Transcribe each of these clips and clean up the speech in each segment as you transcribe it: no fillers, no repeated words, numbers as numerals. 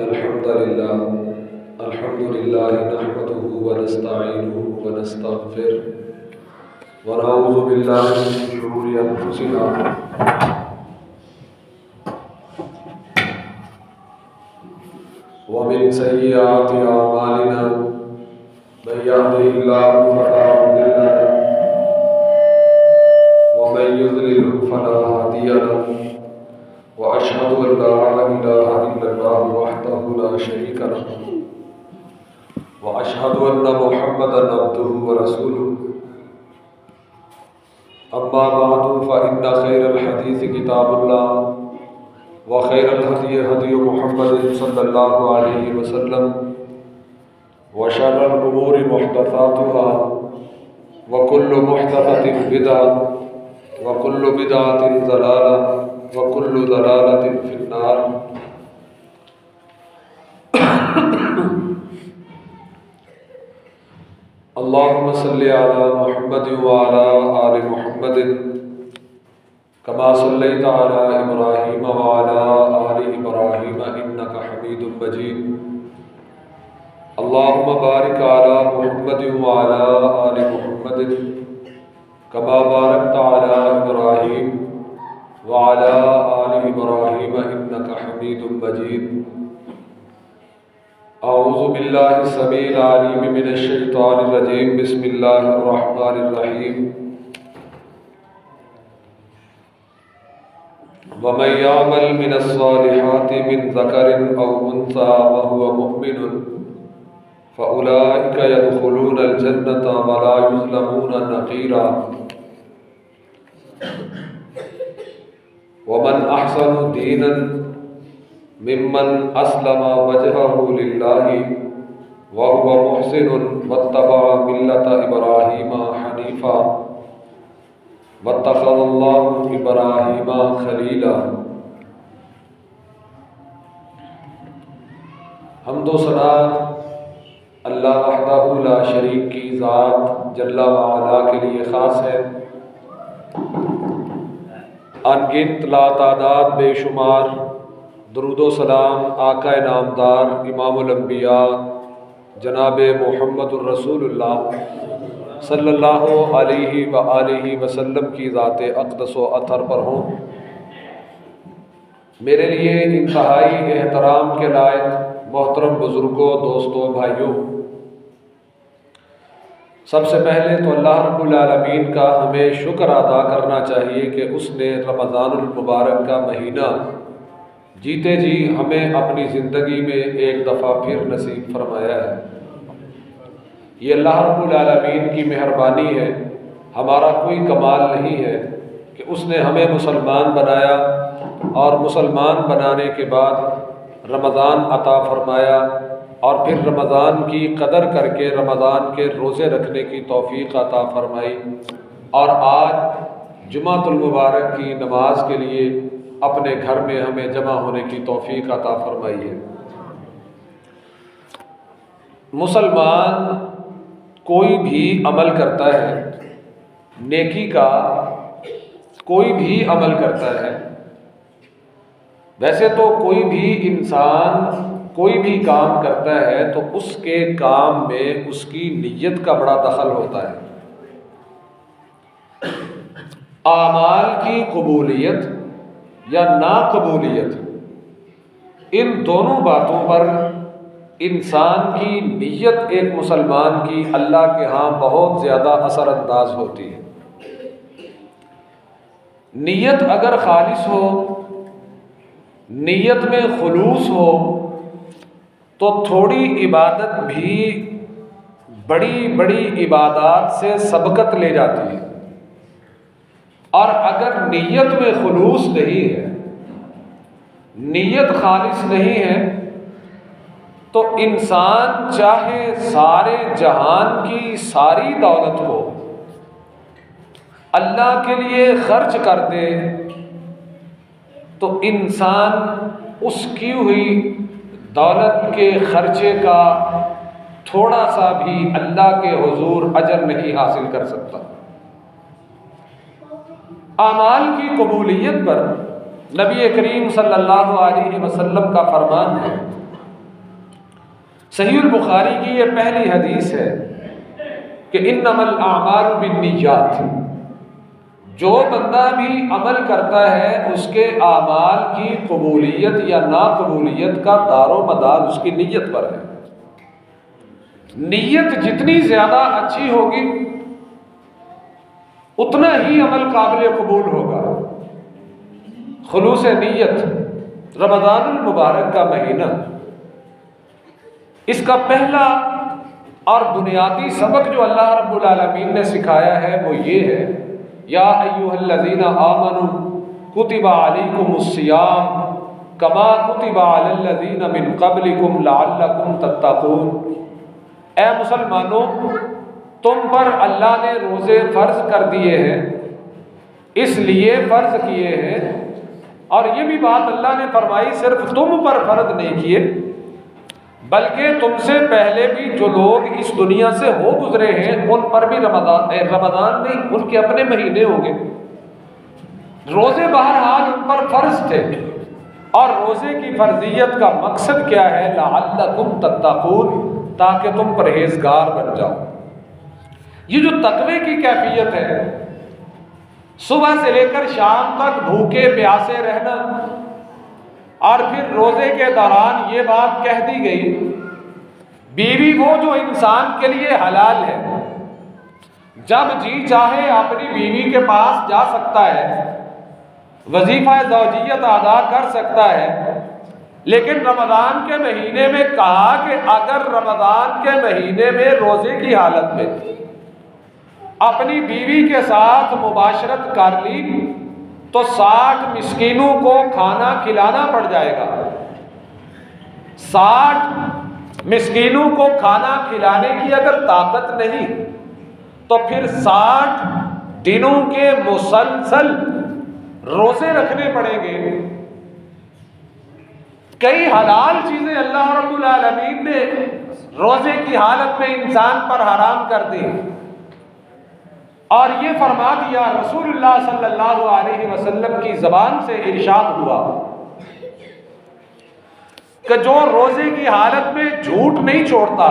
अल्हम्दुलिल्लाह नहमदुहु व नस्तईनुहु व नस्तगफिरुह व नऊज़ु बिल्लाहि मिन शुरूरि अंफुसिना व मिन सय्यिआति अअमालिना मन यहदिहिल्लाहु फला मुदिल्ल लहु व मन युद्लिल्हु फला हादिय लहु व अशहदु अन ला इलाहा इल्लल्लाहु वहदहु ला शरीका लहु व अशहदु अन्न मुहम्मदन अब्दुहु व रसूलुहु अम्मा बअदु फ़इन्न खैरल हदीस किताबुल्लाह व खैरल हदी हदी मुहम्मद सल्लल्लाहु अलैहि वसल्लम व शर्रल उमूरि मुहदसातुहा व कुल्लु मुहदसतिन बिदअह व कुल्लु बिदअतिन ज़लालह व कुल्लु ज़लालतिन फिन्नार। अल्लाहुम्मा सल्लि अला मुहम्मद व अला आलि मुहम्मद कमा सल्लैता अला इब्राहीम व अला आलि इब्राहीम इन्नका हमीदुम मजीद। अल्लाहुम्मा बारिक अला मुहम्मद व अला आलि मुहम्मद कमा बारकता अला इब्राहीम व अला आलि इब्राहीम इन्नका हमीदुम मजीद। औज़ु बिल्लाहि समीइल अलीम मिनश शैतानिर रजीम बिस्मिल्लाहिर रहमानिर रहीम। व मन यअमल मिनस सालिहाति मिन ज़करिन औ उन्सा व हुवा मुमिनुन फ़उलाइका यदखुलूनल जन्नता व ला युज़लमूना नक़ीरा। व मन अहसनु दीनन मिम्मन अस्लमा वजहहु लिल्लाहि व हुवा मुहसिनुन वत्तबअ मिल्लत इब्राहीम हनीफा वत्तख़ज़ल्लाहु इब्राहीम खलीला। हम्द व सना अल्लाह वहदहु ला शरीक की ज़ात जल्ला व अला के लिए ख़ास है। अनगिनत लातादाद बेशुमार दुरूदो सलाम आका नामदार इमामुल अंबिया जनाब मुहम्मदुर रसूलुल्लाह सल्लल्लाहु अलैहि व आलिहि वसल्लम की ज़ात अक़दस व अतर पर हों। मेरे लिए इंतहाई एहतराम के लायक मोहतरम बुज़ुर्गों, दोस्तों, भाइयों, सबसे पहले तो अल्लाह रब्बुल आलमीन का हमें शुक्र अदा करना चाहिए कि उसने रमज़ानुल मुबारक का महीना जीते जी हमें अपनी ज़िंदगी में एक दफ़ा फिर नसीब फरमाया है। ये अल्लाह रब्बुल आलमीन की मेहरबानी है, हमारा कोई कमाल नहीं है कि उसने हमें मुसलमान बनाया और मुसलमान बनाने के बाद रमज़ान अता फरमाया और फिर रमज़ान की कदर करके रमज़ान के रोज़े रखने की तौफ़ीक़ अता फरमाई और आज जुमातुल मुबारक की नमाज के लिए अपने घर में हमें जमा होने की तौफ़ीक़ अता फरमाई है। मुसलमान कोई भी अमल करता है, नेकी का कोई भी अमल करता है, वैसे तो कोई भी इंसान कोई भी काम करता है तो उसके काम में उसकी नीयत का बड़ा दखल होता है। आमाल की कबूलियत या नाकबूलियत, इन दोनों बातों पर इंसान की नीयत एक मुसलमान की अल्लाह के यहाँ बहुत ज़्यादा असरअंदाज होती है। नीयत अगर खालिस हो, नीयत में खुलूस हो तो थोड़ी इबादत भी बड़ी बड़ी इबादत से सबकत ले जाती है। और अगर नीयत में खुलूस नहीं है, नीयत खालिस नहीं है, तो इंसान चाहे सारे जहान की सारी दौलत को अल्लाह के लिए खर्च कर दे तो इंसान उसकी हुई दौलत के खर्चे का थोड़ा सा भी अल्लाह के हुजूर अजर नहीं हासिल कर सकता। आमाल की कबूलियत पर नबी करीम सल्लल्लाहु अलैहि वसल्लम का फरमान है, सहीह बुखारी की ये पहली हदीस है कि इन्नमल आमालु बिन्नियात, जो बंदा भी अमल करता है उसके आमाल की कबूलियत या नाकबूलियत का दारो मदार उसकी नीयत पर है। नीयत जितनी ज़्यादा अच्छी होगी उतना ही अमल काबिल कबूल होगा। खुलूस नीयत, रमज़ानुल मुबारक का महीना, इसका पहला और बुनियादी सबक जो अल्लाह रब्बुल आलमीन ने सिखाया है वो ये है, या अय्युहल्लज़ीना आमनू कुतिबा अलैकुमुस्सियाम कमा कुतिबा अलल्लज़ीना मिन क़ब्लिकुम लअल्लकुम तत्तक़ून। ए मुसलमानों, तुम पर अल्लाह ने रोज़े फ़र्ज़ कर दिए हैं, इसलिए फ़र्ज़ किए हैं, और ये भी बात अल्लाह ने फरमाई सिर्फ तुम पर फ़र्ज़ नहीं किए बल्कि तुमसे पहले भी जो लोग इस दुनिया से हो गुजरे हैं उन पर भी रमज़ान नहीं, उनके अपने महीने होंगे। रोज़े बहरहाल उन पर फ़र्ज़ थे, और रोज़े की फ़र्जियत का मकसद क्या है? लअल्लकुम तत्तक़ून, ताकि तुम परहेजगार बन जाओ। ये जो तकवे की कैफियत है, सुबह से लेकर शाम तक भूखे प्यासे रहना, और फिर रोजे के दौरान ये बात कह दी गई, बीवी वो जो इंसान के लिए हलाल है, जब जी चाहे अपनी बीवी के पास जा सकता है, वजीफा ज़ौजियत अदा कर सकता है, लेकिन रमज़ान के महीने में कहा कि अगर रमज़ान के महीने में रोजे की हालत में अपनी बीवी के साथ मुबाशरत कर ली तो 60 मिस्कीनों को खाना खिलाना पड़ जाएगा। 60 मिस्कीनों को खाना खिलाने की अगर ताकत नहीं तो फिर 60 दिनों के मुसलसल रोजे रखने पड़ेंगे। कई हलाल चीजें अल्लाह रब्बुल आलमीन ने रोजे की हालत में इंसान पर हराम कर दी, और ये फरमा दिया, रसूलुल्लाह सल्लल्लाहु अलैहि वसल्लम की ज़बान से इरशाद हुआ कि जो रोजे की हालत में झूठ नहीं छोड़ता,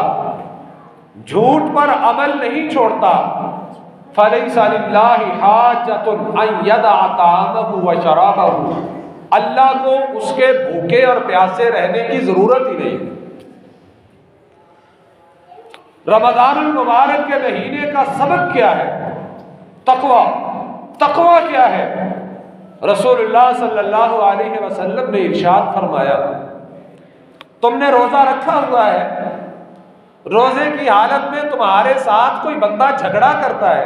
झूठ पर अमल नहीं छोड़ता, फलैसा लिल्लाहि हाजतुन अन यदअ ताअमहु व शराबहु, अल्लाह को उसके भूखे और प्यासे रहने की जरूरत ही नहीं। रमज़ानुल मुबारक के महीने का सबक क्या है? तकवा। तकवा क्या है? रसूलुल्लाह सल्लल्लाहु अलैहि वसल्लम ने इरशाद फरमाया, तुमने रोजा रखा हुआ है, रोजे की हालत में तुम्हारे साथ कोई बंदा झगड़ा करता है,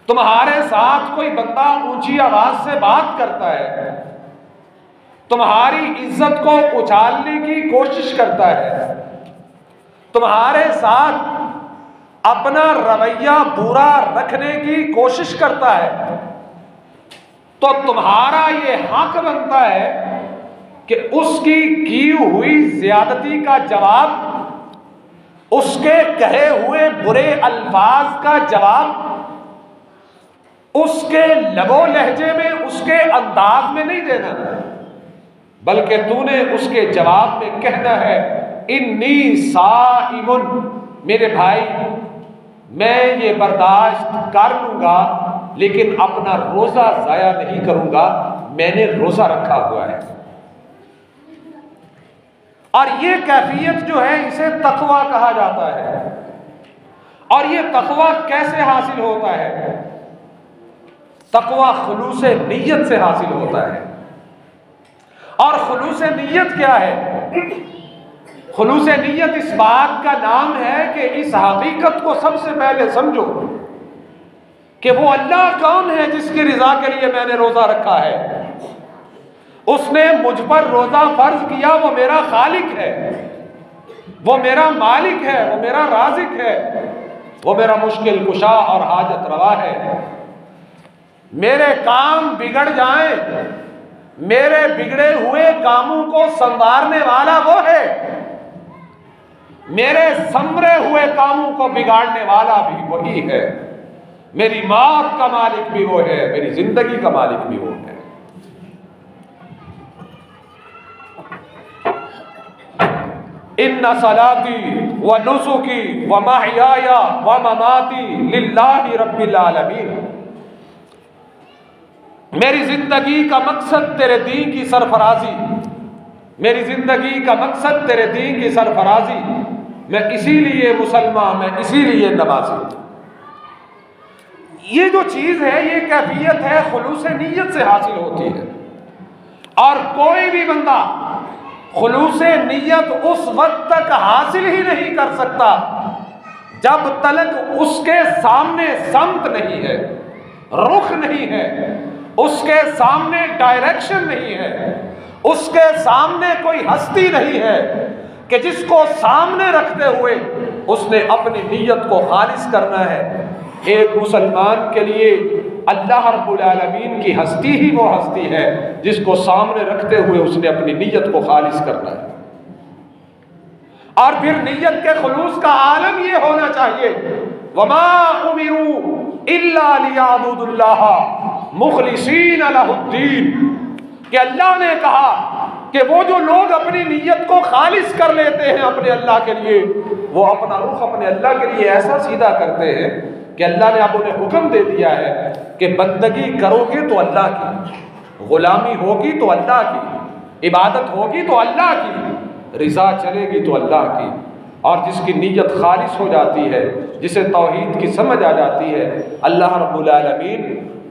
तुम्हारे साथ कोई बंदा ऊंची आवाज से बात करता है, तुम्हारी इज्जत को उछालने की कोशिश करता है, तुम्हारे साथ अपना रवैया बुरा रखने की कोशिश करता है, तो तुम्हारा ये हक बनता है कि उसकी की हुई ज्यादती का जवाब, उसके कहे हुए बुरे अल्फाज का जवाब उसके लबो लहजे में, उसके अंदाज में नहीं देना, बल्कि तूने उसके जवाब में कहना है, इन्नी साइमुन, मेरे भाई मैं ये बर्दाश्त कर लूंगा लेकिन अपना रोजा जाया नहीं करूंगा, मैंने रोजा रखा हुआ है। और ये कैफियत जो है इसे तकवा कहा जाता है। और ये तकवा कैसे हासिल होता है? तकवा खुलूस नीयत से हासिल होता है। और खुलूस नीयत क्या है? खुलूस नीयत इस बात का नाम है कि इस हकीकत को सबसे पहले समझो कि वो अल्लाह कौन है जिसकी रिजा के लिए मैंने रोजा रखा है। उसने मुझ पर रोजा फर्ज किया, वो मेरा खालिक है, वो मेरा मालिक है, वो मेरा राजिक है, वो मेरा मुश्किल कुशा और हाजत रवा है। मेरे काम बिगड़ जाएं, मेरे बिगड़े हुए कामों को संवारने वाला वो है, मेरे संवरे हुए कामों को बिगाड़ने वाला भी वही है, मेरी मौत का मालिक भी वो है, मेरी जिंदगी का मालिक भी वो है। इन्ना सलाती व नुसुकी व महयाया व ममाती लिल्लाहि रब्बिल आलमीन। मेरी जिंदगी का मकसद तेरे दीन की सरफराजी, मेरी जिंदगी का मकसद तेरे दीन की सरफराजी, मैं इसीलिए मुसलमान, मैं इसीलिए नमाजी। ये जो चीज है, ये कैफियत है खुलूस नीयत से हासिल होती है। और कोई भी बंदा खुलूस नीयत उस वक्त तक हासिल ही नहीं कर सकता जब तक उसके सामने समत नहीं है, रुख नहीं है, उसके सामने डायरेक्शन नहीं है, उसके सामने कोई हस्ती नहीं है कि जिसको सामने रखते हुए उसने अपनी नीयत को खालिस करना है। एक मुसलमान के लिए अल्लाह रब्बुल आलमीन की हस्ती ही वो हस्ती है जिसको सामने रखते हुए उसने अपनी नीयत को खालिस करना है। और फिर नीयत के खुलूस का आलम ये होना चाहिए, वमा उमिरू इल्ला लियाबुदुल्लाह मुखलिसीन लहुद्दीन, कि अल्लाह ने कहा कि वो जो लोग अपनी नीयत को खालिस कर लेते हैं अपने अल्लाह के लिए, वो अपना रुख अपने अल्लाह के लिए ऐसा सीधा करते हैं कि अल्लाह ने अब उन्हें हुक्म दे दिया है कि बंदगी करोगे तो अल्लाह की, गुलामी होगी तो अल्लाह की, इबादत होगी तो अल्लाह की, रिजा चलेगी तो अल्लाह की। और जिसकी नीयत खालिस हो जाती है, जिसे तौहीद की समझ आ जाती है, अल्लाह रब्बुल आलमीन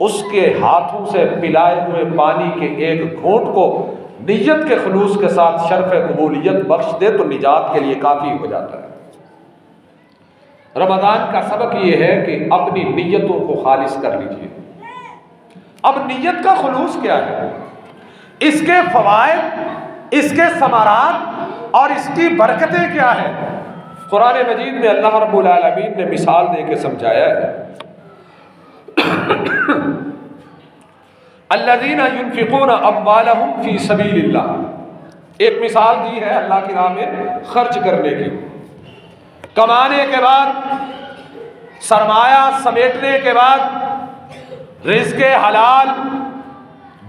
उसके हाथों से पिलाए हुए पानी के एक घूंट को नीयत के खुलूस के साथ शर्फ कबूलियत बख्श दे तो निजात के लिए काफ़ी हो जाता है। रमज़ान का सबक ये है कि अपनी नीयतों को खालिस कर लीजिए। अब नीयत का खुलूस क्या है, इसके फ़वाइद, इसके समारात और इसकी बरकतें क्या है, कुरान मजीद में अल्लाह रब्बुल आलमीन ने मिसाल दे के समझाया है। अल्लज़ीना युनफ़िक़ूना अम्वालहुम फ़ी सबीलिल्लाह, एक मिसाल दी है अल्लाह की राह में खर्च करने की। कमाने के बाद, सरमाया समेटने के बाद, रिज़्क़े हलाल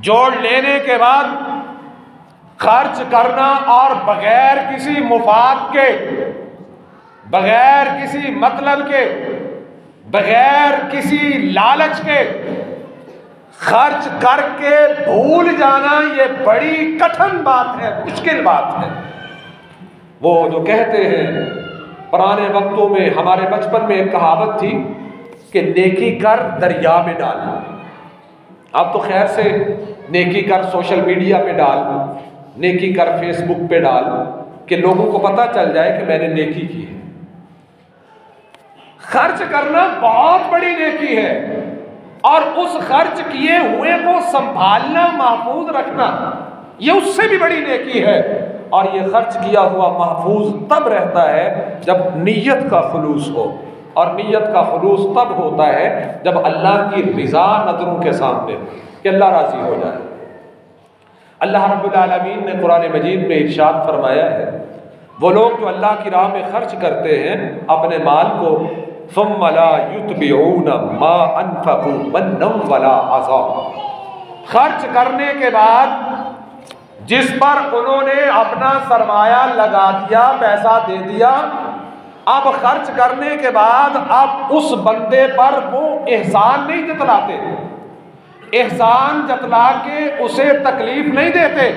जोड़ लेने के बाद खर्च करना, और बगैर किसी मुफाद के, बगैर किसी मतलब के, बगैर किसी लालच के खर्च करके भूल जाना, ये बड़ी कठिन बात है, मुश्किल बात है। वो जो कहते हैं, पुराने वक्तों में हमारे बचपन में एक कहावत थी कि नेकी कर दरिया में डाल। अब तो खैर से नेकी कर सोशल मीडिया पे डाल, नेकी कर फेसबुक पे डाल कि लोगों को पता चल जाए कि मैंने नेकी की है। खर्च करना बहुत बड़ी नेकी है, और उस खर्च किए हुए को संभालना, महफूज रखना, ये उससे भी बड़ी नेकी है। और ये खर्च किया हुआ महफूज तब रहता है जब नीयत का खुलूस हो, और नीयत का खुलूस तब होता है जब अल्लाह की रिज़ा नज़रों के सामने हो, कि अल्लाह राज़ी हो जाए। अल्लाह रब्बुल आलमीन ने कुरान मजीद में इरशाद फरमाया है, वो लोग जो अल्लाह की राह में खर्च करते हैं अपने माल को, सुम्मा ला युतबिऊना मा अनफक़ू मन्नम वला अज़ा, खर्च करने के बाद जिस पर उन्होंने अपना सरमाया लगा दिया, पैसा दे दिया, अब खर्च करने के बाद अब उस बंदे पर वो एहसान नहीं जतलाते, एहसान जतला के उसे तकलीफ नहीं देते।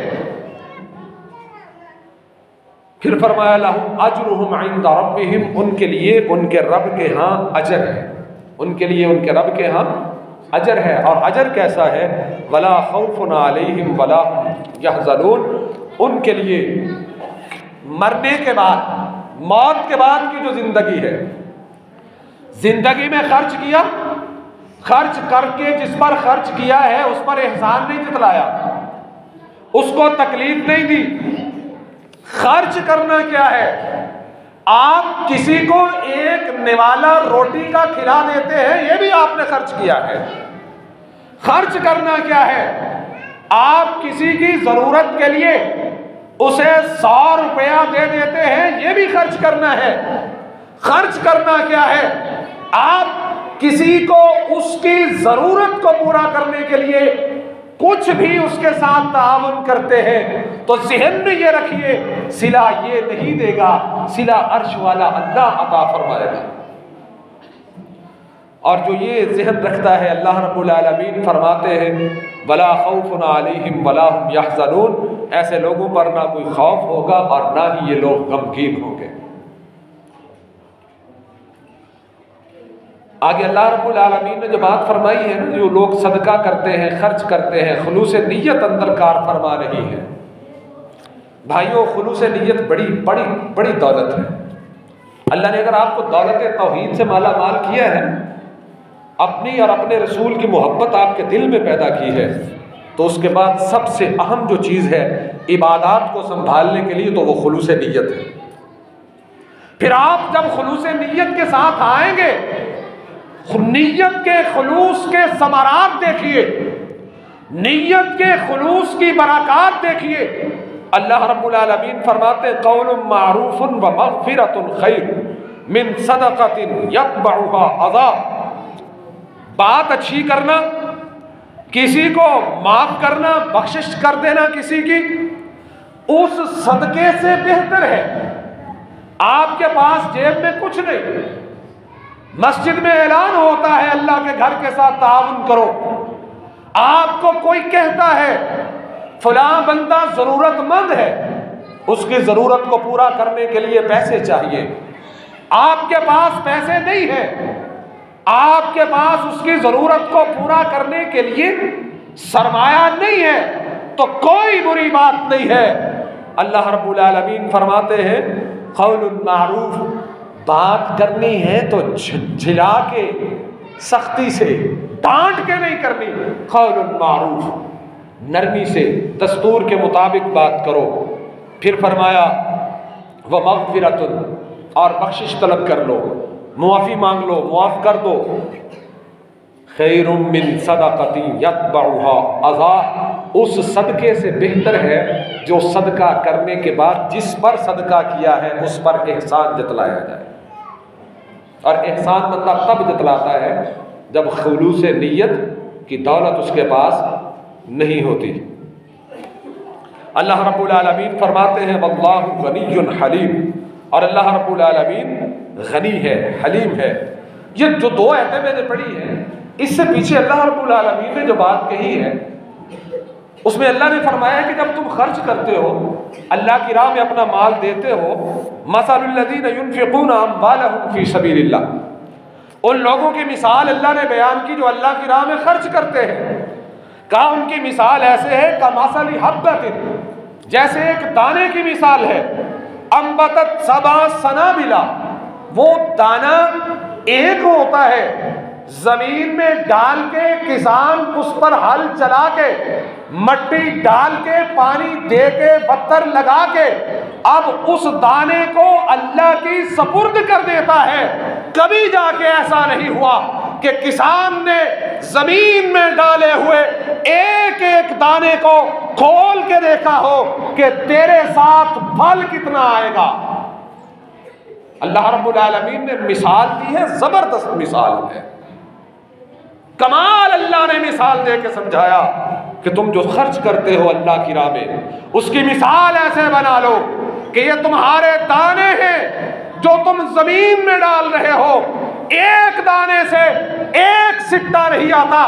फिर फरमाया लहुम अजरुहुम इंदा रब्बिहिम, उनके लिए उनके रब के यहाँ अजर है, उनके लिए उनके रब के यहाँ अजर है। और अजर कैसा है, वला खौफुन अलैहिम वला हुम यहज़नून, उनके लिए मरने के बाद, मौत के बाद की जो जिंदगी है, जिंदगी में खर्च किया, खर्च करके जिस पर खर्च किया है उस पर एहसान नहीं जतलाया, उसको तकलीफ नहीं दी। खर्च करना क्या है, आप किसी को एक निवाला रोटी का खिला देते हैं, यह भी आपने खर्च किया है। खर्च करना क्या है, आप किसी की जरूरत के लिए उसे 100 रुपया दे देते हैं, यह भी खर्च करना है। खर्च करना क्या है, आप किसी को उसकी जरूरत को पूरा करने के लिए कुछ भी उसके साथ ताउन करते हैं तो ज़हन में ये रखिए, सिला ये नहीं देगा, सिला अर्श वाला अल्लाह अता फरमाएगा। और जो ये ज़हन रखता है, अल्लाह रब्बुल आलमीन फरमाते हैं वला खौफुन अलैहिम वला हुम यहज़नून, ऐसे लोगों पर ना कोई खौफ होगा और ना ही ये लोग गमगीन होंगे। आगे अल्लाह रब्बुल आलमीन ने जो बात फरमाई है ना, जो लोग सदका करते हैं, खर्च करते हैं, खुलूस नीयत अंदर कार फरमा रही है। भाइयों, खुलूस नीयत बड़ी बड़ी बड़ी दौलत है। अल्लाह ने अगर आपको दौलत तौहीद से माला माल किया है, अपनी और अपने रसूल की मोहब्बत आपके दिल में पैदा की है, तो उसके बाद सबसे अहम जो चीज़ है इबादत को संभालने के लिए, तो वो खुलूस नीयत है। फिर आप जब खुलूस नीयत के साथ आएंगे, नीयत के खुलूस के समारात देखिए, नीयत के खुलूस की बरक़ात देखिए। अल्लाह रब्बुल आलमीन फरमाते क़ौलुम मारूफ़ुन व मग़फ़िरतुन खैर मिन सदक़तिन यतबउहा अज़ा। बात अच्छी करना, किसी को माफ करना, बख्शिश कर देना किसी की, उस सदके से बेहतर है। आपके पास जेब में कुछ नहीं, मस्जिद में ऐलान होता है अल्लाह के घर के साथ ताउन करो, आपको कोई कहता है फलां बंदा जरूरतमंद है, उसकी जरूरत को पूरा करने के लिए पैसे चाहिए, आपके पास पैसे नहीं है, आपके पास उसकी जरूरत को पूरा करने के लिए सरमाया नहीं है, तो कोई बुरी बात नहीं है। अल्लाह रब्बुल आलमीन फरमाते हैं क़ौलुन मारूफ, बात करनी है तो झिला के, सख्ती से, डांट के नहीं करनी। क़ौलुन मारूफ, नरमी से, दस्तूर के मुताबिक बात करो। फिर फरमाया व मग़फ़िरतुन, और बख्शिश तलब कर लो, मुआफ़ी मांग लो, मुआफ़ कर दो। खैरुम मिन सदक़तिन यतबउहा अज़ा, उस सदके से बेहतर है जो सदका करने के बाद जिस पर सदका किया है उस पर एहसान जतलाया जाए। और एहसान बंदा तब जतलाता है जब खुलूस नीयत की दौलत उसके पास नहीं होती। अल्लाह रब्बुल आलमीन फरमाते हैं वल्लाहु गनियुन हलीम, और अल्लाह रब्बुल आलमीन गनी है, हलीम है। ये जो दो आयतें मैंने पढ़ी हैं, इससे पीछे अल्लाह रब्बुल आलमीन ने जो बात कही है उसमें अल्लाह ने फरमाया कि जब तुम खर्च करते हो, अल्लाह की राह में अपना माल देते हो, मसलुल्लज़ीना युनफ़िक़ूना अम्वालहुम फ़ी सबीलिल्लाह, उन लोगों की मिसाल अल्लाह ने बयान की जो अल्लाह की राह में खर्च करते हैं। कहा उनकी मिसाल ऐसे है कमसली हब्बतिन, जैसे एक दाने की मिसाल है, अम्बतत सबा सनाबिला, वो दाना एक होता है, जमीन में डाल के किसान उस पर हल चला के, मट्टी डाल के, पानी दे के, पत्थर लगा के, अब उस दाने को अल्लाह की सपुर्द कर देता है। कभी जाके ऐसा नहीं हुआ कि किसान ने जमीन में डाले हुए एक एक दाने को खोल के देखा हो कि तेरे साथ फल कितना आएगा। अल्लाह रब्बुल आलमीन ने मिसाल दी है, जबरदस्त मिसाल है, कमाल अल्लाह ने मिसाल दे के समझाया कि तुम जो खर्च करते हो अल्लाह की राह में, उसकी मिसाल ऐसे बना लो कि ये तुम्हारे दाने हैं जो तुम जमीन में डाल रहे हो। एक दाने से एक सिट्टा नहीं आता,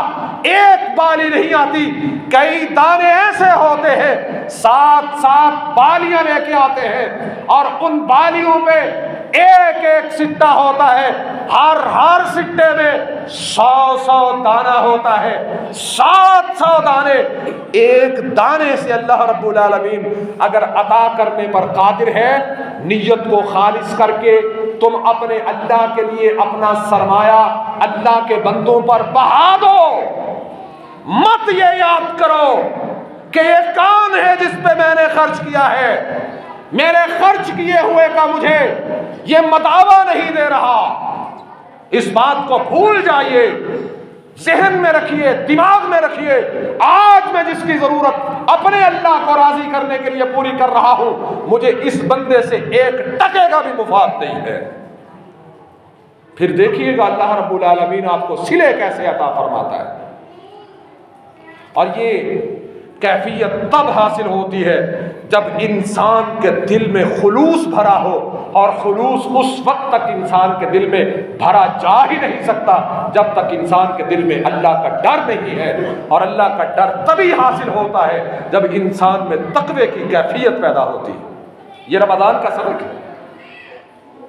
एक बाली नहीं आती, कई दाने ऐसे होते हैं, 7-7 बालियां लेके आते हैं, और उन बालियों पे एक एक सिट्टा होता है, हर सिट्टे में 100-100 दाना होता है, 700 दाने। एक दाने से अल्लाह रब्बुल आलमीन अगर अता करने पर कादिर है, नियत को खालिस करके तुम अपने अल्लाह के लिए अपना सरमाया अल्लाह के बंदों पर बहा दो। मत ये याद करो कि ये कौन है जिस पे मैंने खर्च किया है, मेरे खर्च किए हुए का मुझे ये मदावा नहीं दे रहा। इस बात को भूल जाइए, जहन में रखिए, दिमाग में रखिए, आज मैं जिसकी जरूरत अपने अल्लाह को राजी करने के लिए पूरी कर रहा हूं, मुझे इस बंदे से एक टके का भी मुफाद नहीं है। फिर देखिएगा अल्लाह रब्बुल आलमीन आपको सिले कैसे अता फरमाता है। और ये कैफियत तब हासिल होती है जब इंसान के दिल में खुलूस भरा हो, और खुलूस उस वक्त तक इंसान के दिल में भरा जा ही नहीं सकता जब तक इंसान के दिल में अल्लाह का डर नहीं है। और अल्लाह का डर तभी हासिल होता है जब इंसान में तकवे की कैफियत पैदा होती है। ये रमज़ान का सबक है।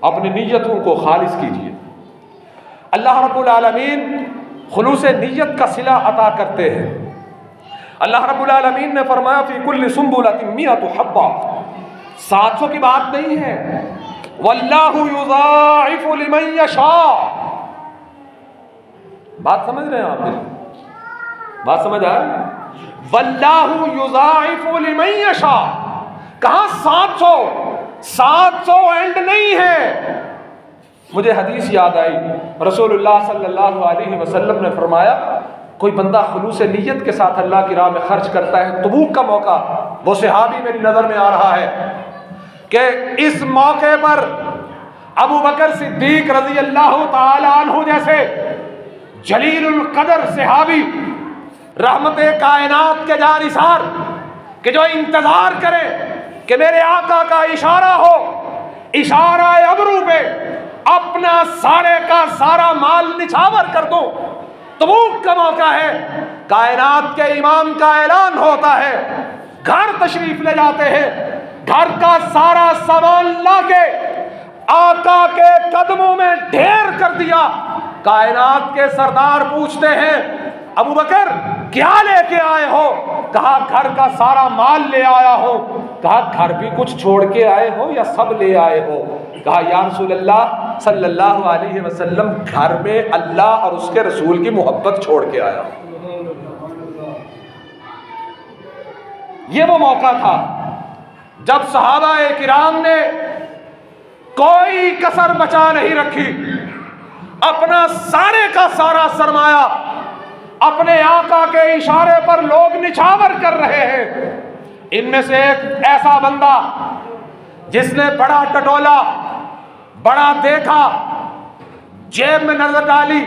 अपनी नीयतों को खालिस कीजिए। अल्लाह रब्बुल आलमीन खुलूस नीयत का सिला अता करते हैं। अल्लाह रब्बुल आलमीन ने फरमाया फी कुल्लि सुंबुलतिन मिअतु हब्बा, 700 की बात नहीं है। वल्लाहु युज़ाइफु लिमन यशा। बात समझ रहे हैं आप? मेरी बात समझ आ रही है? वल्लाहु युज़ाइफु लिमन यशा। कहाँ 700 एंड नहीं है। मुझे हदीस याद आई, रसूलुल्लाह सल्लल्लाहु अलैहि वसल्लम ने फरमाया कोई बंदा खुलूस नीयत के साथ अल्लाह की राह में खर्च करता है, तबूक का मौका, वो सहाबी मेरी नजर में आ रहा है कि इस मौके पर अबू बकर सिद्दीक रजी अल्लाह ताला अन्हु जैसे जलीलुल कदर सहाबी, रहमते कायनात के जानिसार, कि जो इंतजार करे कि मेरे आका का इशारा हो, इशारा अबरू पे अपना सारे का सारा माल निछावर कर दो। तबूक का मौका है, कायनात के इमाम का ऐलान होता है, घर तशरीफ ले जाते हैं, घर का सारा सामान लाके आका के कदमों में ढेर कर दिया। कायनात के सरदार पूछते हैं अबू बकर क्या लेके आए हो? कहा घर का सारा माल ले आया हो। कहा घर भी कुछ छोड़ के आए हो या सब ले आए हो? कहा या रसूलल्लाह सल्लल्लाहु अलैहि वसल्लम घर में अल्लाह और उसके रसूल की मोहब्बत छोड़ के आया। ये वो मौका था जब सहाबा किराम ने कोई कसर बचा नहीं रखी, अपना सारे का सारा सरमाया अपने आका के इशारे पर लोग निछावर कर रहे हैं। इनमें से एक ऐसा बंदा जिसने बड़ा टटोला, बड़ा देखा, जेब में नजर डाली,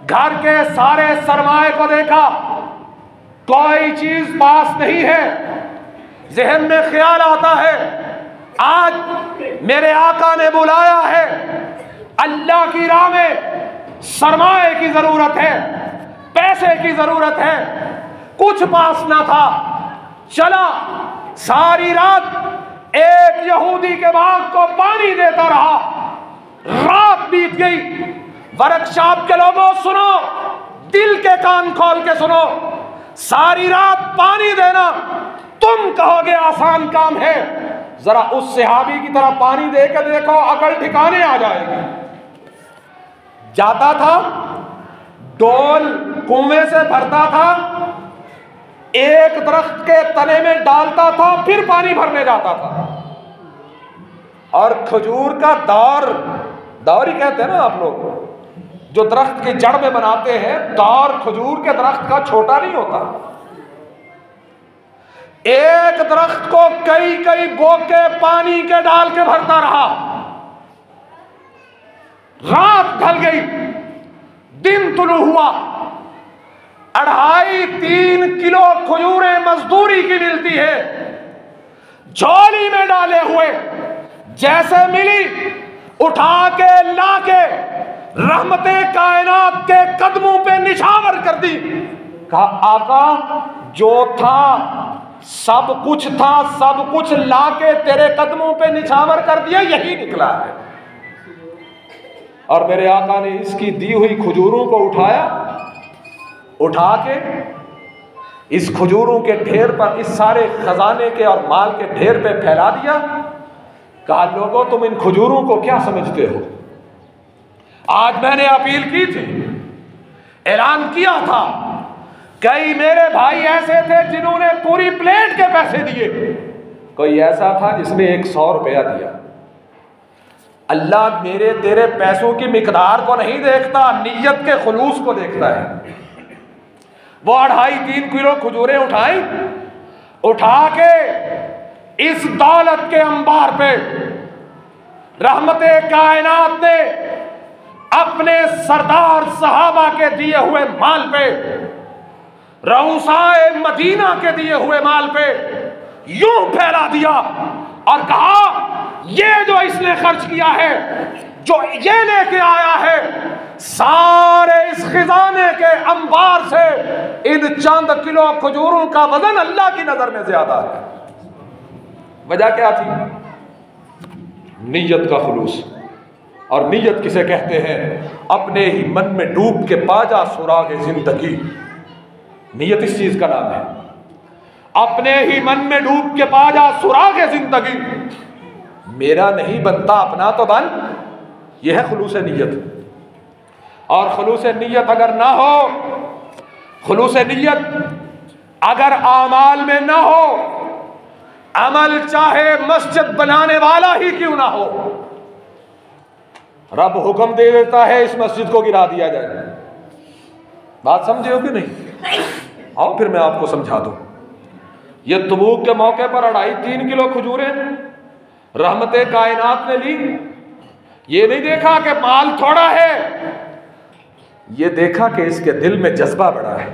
घर के सारे सरमाए को देखा, कोई चीज पास नहीं है। जहन में ख्याल आता है आज मेरे आका ने बुलाया है, अल्लाह की राह में सरमाए की जरूरत है, पैसे की जरूरत है, कुछ पास ना था। चला सारी रात एक यहूदी के बाग को पानी देता रहा। रात बीत गई। वर्कशॉप के लोगों सुनो, दिल के कान खोल के सुनो, सारी रात पानी देना तुम कहोगे आसान काम है, जरा उस सहाबी की तरह पानी दे के देखो, अकल ठिकाने आ जाएगी। जाता था, डोल कुएं से भरता था, एक दरख्त के तने में डालता था, फिर पानी भरने जाता था। और खजूर का दौर ही कहते हैं ना आप लोग, जो दरख्त की जड़ में बनाते हैं, दौर खजूर के दरख्त का छोटा नहीं होता। एक दरख्त को कई कई बोके पानी के डाल के भरता रहा। रात ढल गई, दिन तुलू हुआ। 2.5-3 किलो खजूरें मजदूरी की मिलती है, झोली में डाले हुए जैसे मिली उठा के लाके रहमते कायनात के कदमों पे निछावर कर दी। कहा आका जो था सब कुछ था, सब कुछ लाके तेरे कदमों पे निछावर कर दिया, यही निकला है। और मेरे आका ने इसकी दी हुई खजूरों को उठाया, उठा के इस खजूरों के ढेर पर, इस सारे खजाने के और माल के ढेर पे फैला दिया। कहा लोगों तुम इन खजूरों को क्या समझते हो? आज मैंने अपील की थी, ऐलान किया था, कई मेरे भाई ऐसे थे जिन्होंने पूरी प्लेट के पैसे दिए, कोई ऐसा था जिसने 100 रुपया दिया। अल्लाह मेरे तेरे पैसों की मिकदार को नहीं देखता, नियत के खुलूस को देखता है। वो 2.5-3 किलो खजूरें उठाई, उठा के इस दौलत के अंबार पे रहमते कायनात ने अपने सरदार सहाबा के दिए हुए माल पे रऊसाए मदीना के दिए हुए माल पे यूं फैला दिया और कहा ये जो इसने खर्च किया है, जो ये लेके आया है, सारे इस खजाने के अंबार से इन चंद किलो खजूरों का वजन अल्लाह की नजर में ज्यादा है। वजह क्या थी? नीयत का खुलूस। और नीयत किसे कहते हैं? अपने ही मन में डूब के पाजा सुराग जिंदगी। नीयत इस चीज का नाम है, अपने ही मन में डूब के पाजा सुराग जिंदगी। मेरा नहीं बनता, अपना तो बन। यह है खुलूस नीयत। और खुलूस नीयत अगर ना हो, खुलूस नीयत अगर आमाल में ना हो, अमल चाहे मस्जिद बनाने वाला ही क्यों ना हो, रब हुक्म दे देता है इस मस्जिद को गिरा दिया जाए। बात समझे हो कि नहीं? आओ फिर मैं आपको समझा दूं। ये तबूक के मौके पर 2.5-3 किलो खजूरें रहमते कायनात ने ली। ये नहीं देखा कि माल थोड़ा है, ये देखा कि इसके दिल में जज्बा बड़ा है,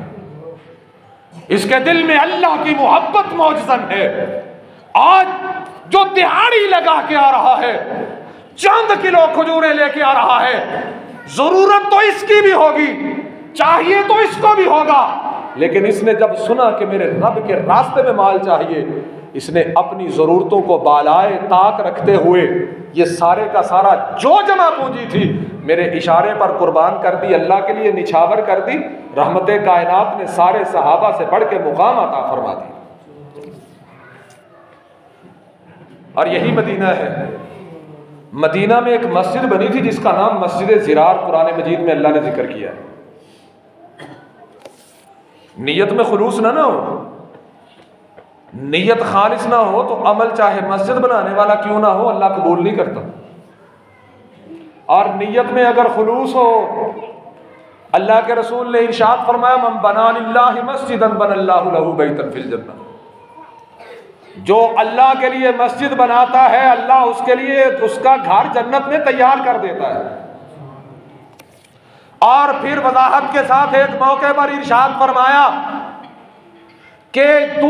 इसके दिल में अल्लाह की मोहब्बत मौजूद है। आज जो दिहाड़ी लगा के आ रहा है, चंद किलो खजूरें लेके आ रहा है, जरूरत तो इसकी भी होगी, चाहिए तो इसको भी होगा, लेकिन इसने जब सुना कि मेरे रब के रास्ते में माल चाहिए, इसने अपनी जरूरतों को बालाए ताक रखते हुए ये सारे का सारा जो जमा पूंजी थी मेरे इशारे पर कुर्बान कर दी, अल्लाह के लिए निछावर कर दी। रहमते कायनात ने सारे सहाबा से बढ़ के मुकाम अता फरमा दी। और यही मदीना है। मदीना में एक मस्जिद बनी थी जिसका नाम मस्जिद ज़िरार कुरान मजीद में अल्लाह ने जिक्र किया है। नीयत में खुलूस ना हो, नीयत खालिस ना हो तो अमल चाहे मस्जिद बनाने वाला क्यों ना हो अल्लाह कबूल नहीं करता। और नीयत में अगर खुलूस हो, अल्लाह के रसूल ने इरशाद फरमाया, मन बना लिल्लाहि मस्जिदन बनल्लाहु लहू बैतन फिल जन्नह। जो अल्लाह के लिए मस्जिद बनाता है, अल्लाह उसके लिए उसका घर जन्नत में तैयार कर देता है। और फिर वजाहत के साथ एक मौके पर इरशाद फरमाया कि तू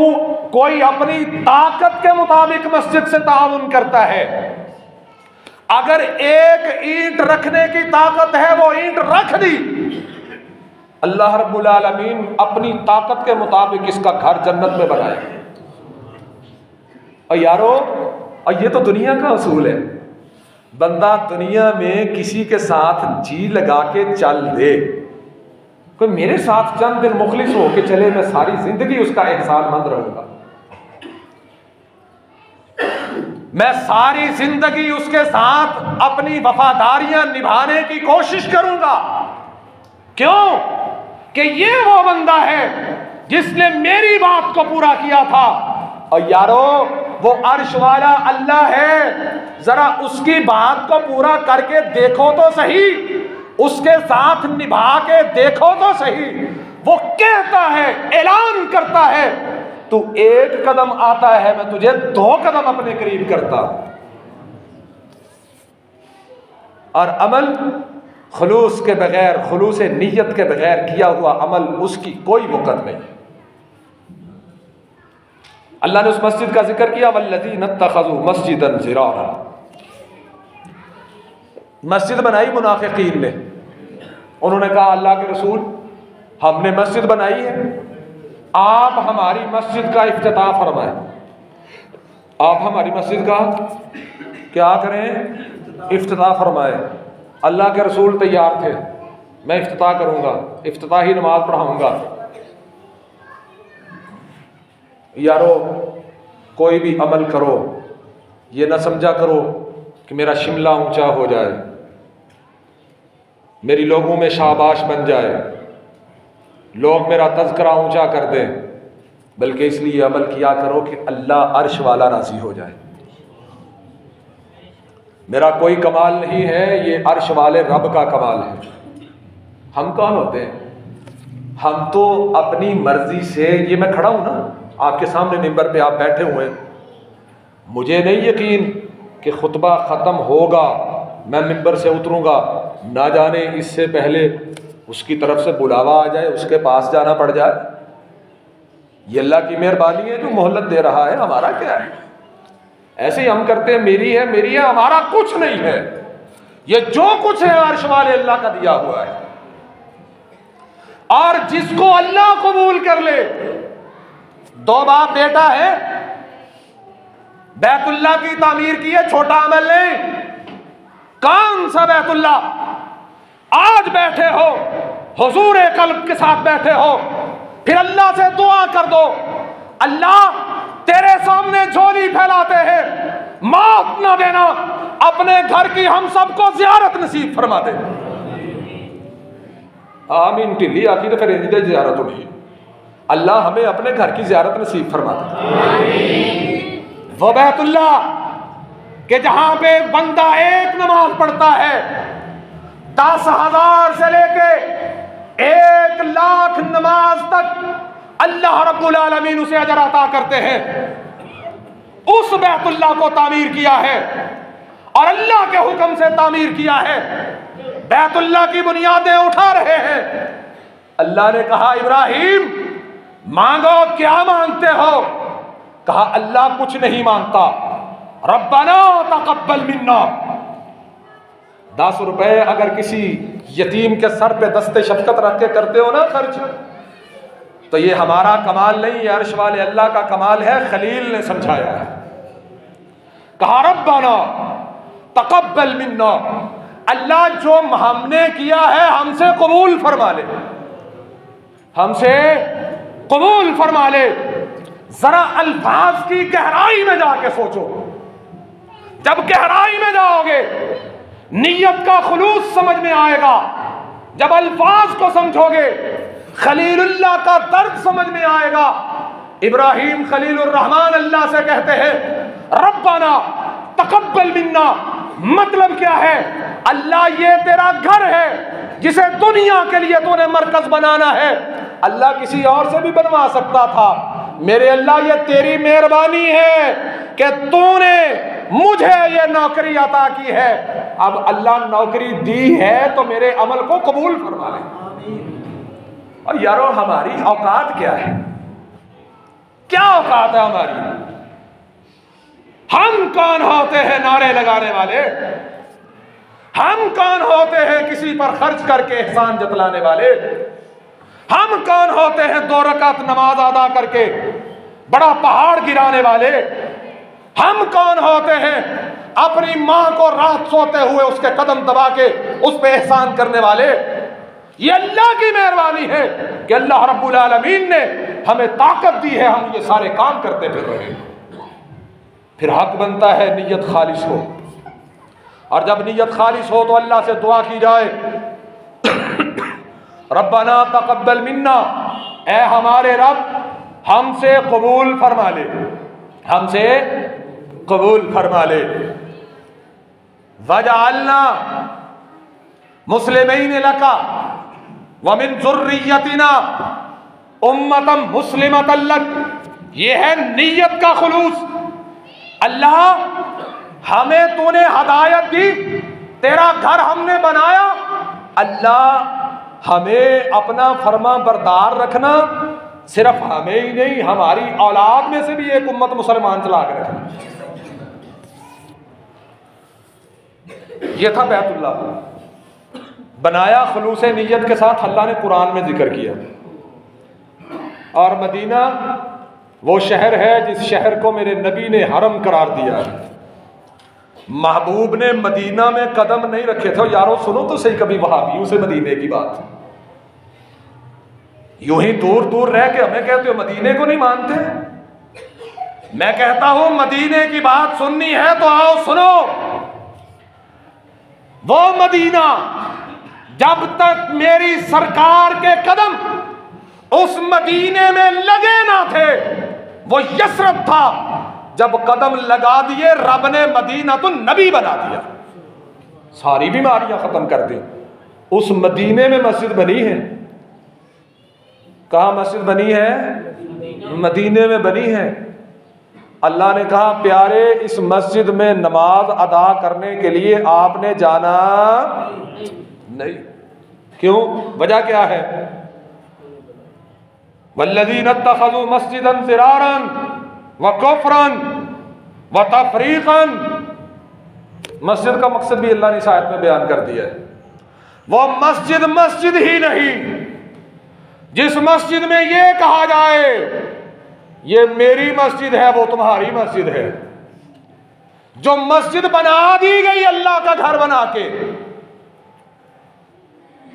कोई अपनी ताकत के मुताबिक मस्जिद से ताउन करता है, अगर एक ईंट रखने की ताकत है वो ईंट रख दी, अल्लाह रब्बुल आलमीन अपनी ताकत के मुताबिक इसका घर जन्नत में बनाए। और यारो, और ये तो दुनिया का असूल है, बंदा दुनिया में किसी के साथ जी लगा के चल दे, कोई मेरे साथ चंद दिन मुखलिस हो के चले, मैं सारी जिंदगी उसका एहसानमंद रहूंगा, मैं सारी जिंदगी उसके साथ अपनी वफादारियां निभाने की कोशिश करूंगा। क्यों? कि ये वो बंदा है जिसने मेरी बात को पूरा किया था। और यारो, वो अर्श वाला अल्लाह है, जरा उसकी बात को पूरा करके देखो तो सही, उसके साथ निभा के देखो तो सही। वो कहता है, ऐलान करता है, तू एक कदम आता है मैं तुझे 2 कदम अपने करीब करता हूं। और अमल खुलूस के बगैर, खुलूस नीयत के बगैर किया हुआ अमल, उसकी कोई वक़्त नहीं। अल्लाह ने उस मस्जिद का जिक्र किया, वल्लज़ीना इत्तख़ज़ू मस्जिदन ज़िरारा। मस्जिद बनाई मुनाफिकीन ने, उन्होंने कहा अल्लाह के रसूल हमने मस्जिद बनाई है, आप हमारी मस्जिद का इफ्तिताह फरमाएं। आप हमारी मस्जिद का क्या करें? इफ्तिताह फरमाएं। अल्लाह के रसूल तैयार थे, मैं इफ्तिताह करूंगा, इफ्तिताही नमाज पढ़ाऊंगा। यारो, कोई भी अमल करो, ये ना समझा करो कि मेरा शिमला ऊंचा हो जाए, मेरी लोगों में शाबाश बन जाए, लोग मेरा तज़किरा ऊंचा कर दें, बल्कि इसलिए अमल किया करो कि अल्लाह अर्श वाला राज़ी हो जाए। मेरा कोई कमाल नहीं है, ये अर्श वाले रब का कमाल है। हम कौन होते हैं? हम तो अपनी मर्जी से, ये मैं खड़ा हूं ना आपके सामने मिंबर पे, आप बैठे हुए हैं, मुझे नहीं यकीन कि खुतबा ख़त्म होगा मैं मिंबर से उतरूंगा, ना जाने इससे पहले उसकी तरफ से बुलावा आ जाए, उसके पास जाना पड़ जाए। ये अल्लाह की मेहरबानी है जो मोहलत दे रहा है, हमारा क्या है। ऐसे ही हम करते हैं मेरी है मेरी है, हमारा कुछ नहीं है। ये जो कुछ है अर्श वाले अल्लाह का दिया हुआ है। और जिसको अल्लाह कबूल कर ले, 2 बाप बेटा है, बैतुल्लाह की तामीर की है, छोटा अमल नहीं। कौन सा बैतुल्लाह? आज बैठे हो हुजूर कल्ब के साथ बैठे हो, फिर अल्लाह से दुआ कर दो, अल्लाह तेरे सामने झोली फैलाते हैं, मौत ना देना, अपने घर की हम सबको जियारत नसीब फरमा दे। आमीन टिल्ली आखी तो फिर इनकी जियारत होनी, अल्लाह हमें अपने घर की जियारत नसीब फरमा दे। वो बैतुल्लाह कि जहां पे बंदा एक नमाज पढ़ता है 10,000 से लेके 1,00,000 नमाज तक अल्लाह रब्बुल आलमीन उसे अजर अता करते हैं। उस बैतुल्लाह को तामीर किया है और अल्लाह के हुक्म से तामीर किया है। बैतुल्लाह की बुनियादें उठा रहे हैं। अल्लाह ने कहा इब्राहिम मांगो, क्या मांगते हो? कहा अल्लाह कुछ नहीं मांगता, रब्बना तकब्बल मिन्ना। 10 रुपए अगर किसी यतीम के सर पे दस्ते शफकत रख के करते हो ना खर्च, तो ये हमारा कमाल नहीं, ये अर्श वाले अल्लाह का कमाल है। खलील ने समझाया है, कहा रब्बना तकब्बल मिन्ना, अल्लाह जो हमने किया है हमसे कबूल फरमा ले, हमसे कबूल फरमा ले। जरा अल्फाज की गहराई में जाके सोचो, जब गहराई में जाओगे नियत का खुलूस समझ में आएगा। जब अल्फाज को समझोगे खलीलुल्लाह का दर्द समझ में आएगा। इब्राहिम खलीलुर रहमान अल्लाह से कहते हैं रब्बाना तकब्बल मिन्ना, मतलब क्या है? अल्लाह ये तेरा घर है जिसे दुनिया के लिए तूने मरकज बनाना है। अल्लाह किसी और से भी बनवा सकता था, मेरे अल्लाह ये तेरी मेहरबानी है कि तूने मुझे ये नौकरी अता की है। अब अल्लाह नौकरी दी है तो मेरे अमल को कबूल फरमा ले। और यारो हमारी औकात क्या है? क्या औकात है हमारी? हम कौन होते हैं नारे लगाने वाले? हम कौन होते हैं किसी पर खर्च करके एहसान जतलाने वाले? हम कौन होते हैं 2 रकात नमाज अदा करके बड़ा पहाड़ गिराने वाले? हम कौन होते हैं अपनी मां को रात सोते हुए उसके कदम दबा के उस पे एहसान करने वाले? ये अल्लाह की मेहरबानी है कि अल्लाह रब्बुल आलमीन ने हमें ताकत दी है, हम ये सारे काम करते फिर रहे हैं। फिर हक बनता है नियत खालिस हो, और जब नियत खालिस हो तो अल्लाह से दुआ की जाए रब्बना तकब्बल मिन्ना, ए हमारे रब हमसे कबूल फरमा ले, हमसे कबूल फरमा ले। वजअलना मुस्लिमीन लका व मिन ज़ुर्रियतिना उम्मतन मुस्लिमतन लक। ये है नियत का खुलूस। अल्लाह हमें तूने हदायत दी, तेरा घर हमने बनाया, अल्लाह हमें अपना फर्मा बरदार रखना, सिर्फ हमें ही नहीं हमारी औलाद में से भी एक उम्मत मुसलमान चला के रखना। यह था बैतुल्लाह, बनाया खुलूस नियत के साथ। अल्लाह ने कुरान में जिक्र किया। और मदीना वो शहर है जिस शहर को मेरे नबी ने हरम करार दिया है। महबूब ने मदीना में कदम नहीं रखे थे। यारो सुनो तो सही कभी वहाबियों से मदीने की बात, यूं ही दूर दूर रह के हमें कहते हो मदीने को नहीं मानते। मैं कहता हूं मदीने की बात सुननी है तो आओ सुनो। वो मदीना जब तक मेरी सरकार के कदम उस मदीने में लगे ना थे वो यसरब था। जब कदम लगा दिए रब ने मदीना तो नबी बना दिया, सारी बीमारियां खत्म कर दी। उस मदीने में मस्जिद बनी है। कहाँ मस्जिद बनी है? मदीने में बनी है। अल्लाह ने कहा प्यारे इस मस्जिद में नमाज अदा करने के लिए आपने जाना नहीं। क्यों? वजह क्या है? वल्लज़ीना इत्तख़ज़ू मस्जिदन ज़िरारन व कुफ़रन व तफ़रीक़न। मस्जिद का मकसद भी अल्लाह ने इस आयत में बयान कर दिया है। वो मस्जिद मस्जिद ही नहीं, जिस मस्जिद में ये कहा जाए ये मेरी मस्जिद है, वो तुम्हारी मस्जिद है। जो मस्जिद बना दी गई अल्लाह का घर बना के,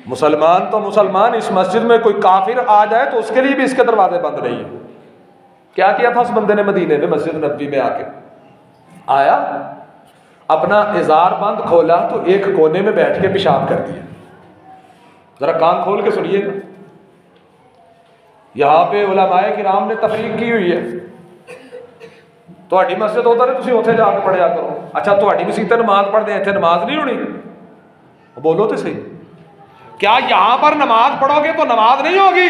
मुसलमान तो मुसलमान, इस मस्जिद में कोई काफिर आ जाए तो उसके लिए भी इसके दरवाजे बंद नहीं है। क्या किया था उस बंदे ने मदीने में मस्जिद नबवी में आके? आया, अपना इजार बंद खोला तो एक कोने में बैठ के पेशाब कर दिया। जरा कान खोल के सुनिएगा, यहां पे उलमाए किराम ने तफरीक की हुई है। ਤੁਹਾਡੀ मस्जिद उधर है, तुम उत्थे जाके पढ़िया करो। अच्छा, ਤੁਹਾਡੀ मसीत नमाज पढ़ते हैं, इतने नमाज नहीं होनी? बोलो तो सही, क्या यहां पर नमाज पढ़ोगे तो नमाज नहीं होगी?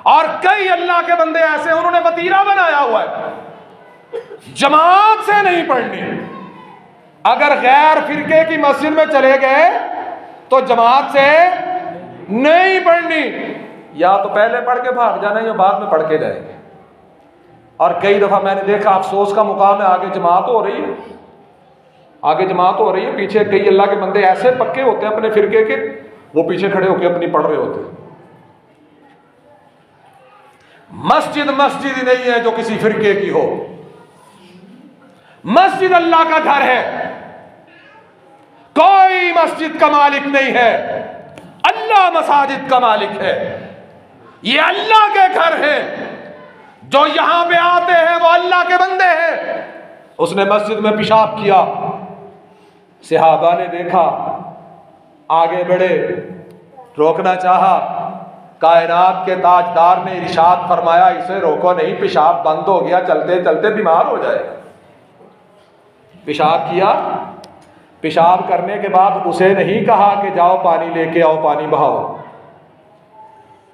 और कई अल्लाह के बंदे ऐसे उन्होंने वतीरा बनाया हुआ है जमात से नहीं पढ़नी। अगर गैर फिरके की मस्जिद में चले गए तो जमात से नहीं पढ़नी, या तो पहले पढ़ के भाग जाना या बाद में पढ़ के जाएंगे। और कई दफा मैंने देखा, अफसोस का मुकाम है, आगे जमात हो रही है, आगे जमात हो रही है, पीछे कई अल्लाह के बंदे ऐसे पक्के होते हैं अपने फिरके के, वो पीछे खड़े होकर अपनी पढ़ रहे होते हैं। मस्जिद मस्जिद ही नहीं है जो किसी फिरके की हो। मस्जिद अल्लाह का घर है, कोई मस्जिद का मालिक नहीं है, अल्लाह मसाजिद का मालिक है। ये अल्लाह के घर है, जो यहां पे आते हैं वो अल्लाह के बंदे हैं। उसने मस्जिद में पेशाब किया, सहाबा ने देखा, आगे बढ़े, रोकना चाहा, कायनात के ताजदार ने इरशाद फरमाया इसे रोको नहीं, पेशाब बंद हो गया, चलते चलते बीमार हो जाएगा। पेशाब किया, पेशाब करने के बाद उसे नहीं कहा कि जाओ पानी लेके आओ, पानी बहाओ।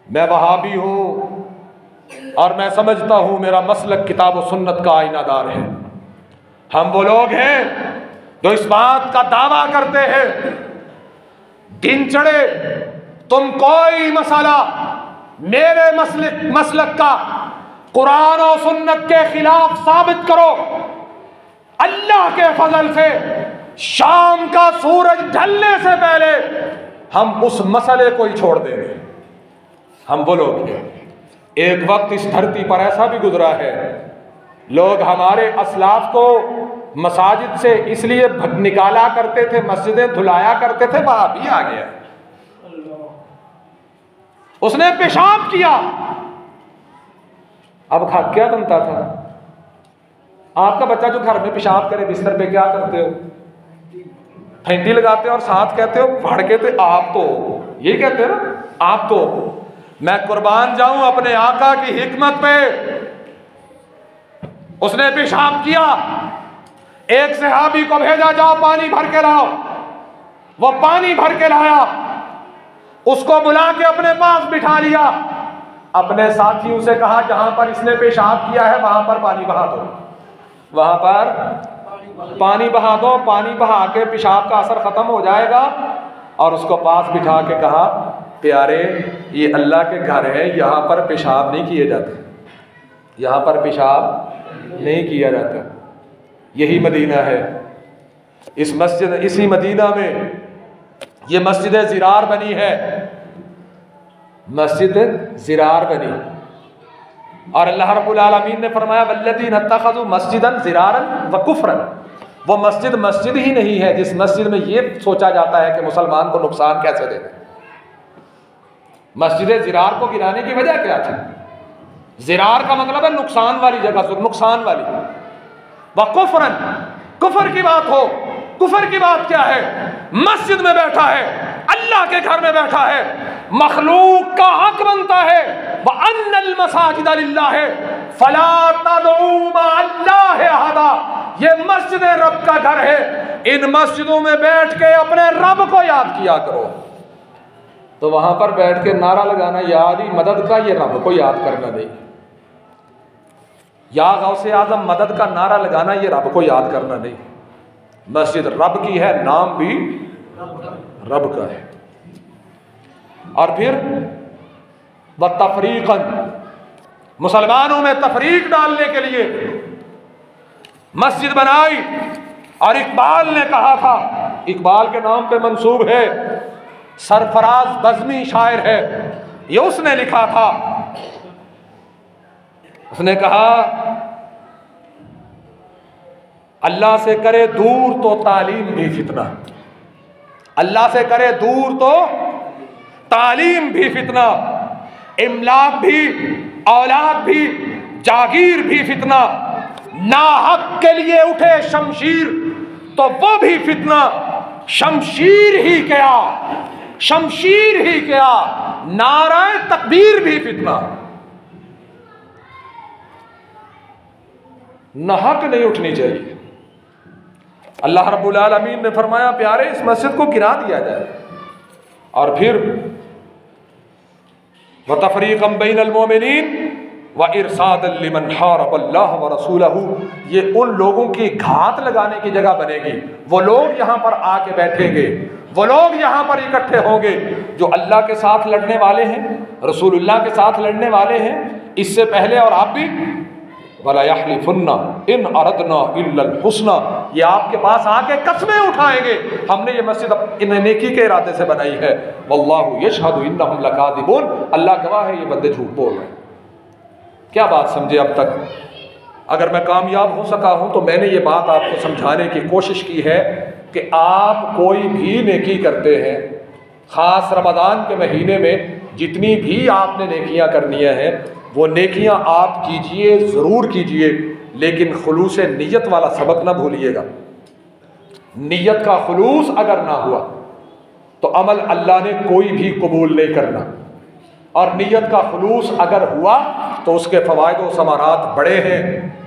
मैं वहाबी हूं और मैं समझता हूं मेरा मसलक किताब और सुन्नत का आईनादार है। हम वो लोग हैं जो इस बात का दावा करते हैं दिन चढ़े तुम कोई मसला मेरे मसलक का कुरान और सुन्नत के खिलाफ साबित करो, अल्लाह के फजल से शाम का सूरज ढलने से पहले हम उस मसले को ही छोड़ देंगे। हम वो लोग हैं। एक वक्त इस धरती पर ऐसा भी गुजरा है, लोग हमारे असलाफ को मसाजिद से इसलिए निकाला करते थे, मस्जिदें धुलाया करते थे, वहां भी आ गया, उसने पेशाब किया। अब क्या बनता था? आपका बच्चा जो घर में पेशाब करे बिस्तर पे, क्या करते हो? फेंटी लगाते हो और साथ कहते हो फाड़ के, तो आप तो यही कहते हो ना, आप तो। मैं कुर्बान जाऊं अपने आका की हिकमत पे, उसने पेशाब किया, एक सहाबी को भेजा जाओ पानी भर के लाओ, वो पानी भर के लाया, उसको बुला के अपने पास बिठा लिया, अपने साथियों से कहा जहां पर इसने पेशाब किया है वहां पर पानी बहा दो, वहां पर पानी बहा दो, पानी बहा के पेशाब का असर खत्म हो जाएगा। और उसको पास बिठा के कहा प्यारे ये अल्लाह के घर है, यहाँ पर पेशाब नहीं किए जाते, यहाँ पर पेशाब नहीं किया जाता। यही मदीना है। इस मस्जिद, इसी मदीना में ये मस्जिद ज़िरार बनी है, मस्जिद ज़िरार बनी। और अल्लाह रब्बुल आलमीन ने फरमाया वल्लज़ीना इत्तख़ज़ू मस्जिदन ज़िरारन व कुफ़रन। वो मस्जिद मस्जिद ही नहीं है जिस मस्जिद में ये सोचा जाता है कि मुसलमान को नुकसान कैसे देना। मस्जिद ज़िरार को गिराने की वजह क्या थी? ज़िरार का मतलब है नुकसान वाली जगह, नुकसान वाली। व कुफ़रन, कुफर की बात हो, कुफर की बात क्या है? मस्जिद में बैठा है, अल्लाह के घर में बैठा है, मखलूक का हक बनता है व अन्नल मसाजिद लिल्लाह फला तदऊ मअल्लाह अहदा। ये मस्जिद रब का घर है, इन मस्जिदों में बैठ के अपने रब को याद किया करो। तो वहां पर बैठ के नारा लगाना याद ही मदद का, ये रब को याद करना नहीं। या गौसे आजम मदद का नारा लगाना, ये रब को याद करना नहीं। मस्जिद रब की है, नाम भी रब का है। और फिर व तफरीकन, मुसलमानों में तफरीक डालने के लिए मस्जिद बनाई। और इकबाल ने कहा था, इकबाल के नाम पे मंसूब है, सरफराज बज़मी शायर है, ये उसने लिखा था। उसने कहा अल्लाह से करे दूर तो तालीम भी फितना, अल्लाह से करे दूर तो तालीम भी फितना, इमलाक भी, औलाद भी, जागीर भी फितना, नाहक के लिए उठे शमशीर तो वो भी फितना, शमशीर ही क्या, शमशीर ही क्या, नाराए तकबीर भी फितना। नाहक नहीं उठनी चाहिए। अल्लाह रब्बुल आलमीन ने फरमाया प्यारे इस मस्जिद को गिरा दिया जाए। और फिर व तफरीक़म बैनल मोमिनीन व इरसादन लिमन हारबल्लाह व रसूलहू, ये उन लोगों की घात लगाने की जगह बनेगी। वो लोग यहाँ पर आके बैठेंगे, वो लोग यहाँ पर इकट्ठे होंगे जो अल्लाह के साथ लड़ने वाले हैं, रसूलुल्लाह के साथ लड़ने वाले हैं इससे पहले और आप भी। वला यहलिफुन्ना इन अरदना इल्लल हुस्ना, ये आपके पास आके कस्में उठाएंगे हमने ये मस्जिद इन नेकी के इरादे से बनाई है। वल्लाहु यशहदु इन्नहुम लकादिबून, अल्लाह गवाह है ये बंदे झूठ बोल रहे हैं। क्या बात समझे अब तक? अगर मैं कामयाब हो सका हूँ तो मैंने ये बात आपको समझाने की कोशिश की है कि आप कोई भी नेकी करते हैं, ख़ास रमज़ान के महीने में जितनी भी आपने नेकियां करनी हैं वो नेकियां आप कीजिए, ज़रूर कीजिए, लेकिन खुलूस नियत वाला सबक ना भूलिएगा। नियत का खुलूस अगर ना हुआ तो अमल अल्लाह ने कोई भी कबूल नहीं करना, और नियत का खुलूस अगर हुआ तो उसके फ़वाइद व समारात बड़े हैं।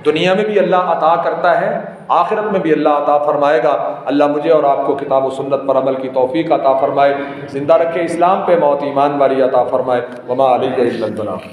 दुनिया में भी अल्लाह अता करता है, आखिरत में भी अल्लाह अता फरमाएगा। अल्लाह मुझे और आपको किताब व सुन्नत पर अमल की तौफीक अता फरमाए, ज़िंदा रखे इस्लाम पे, मौत ईमान वाली अता फरमाए। वमा अलैना इल्लल बलाग।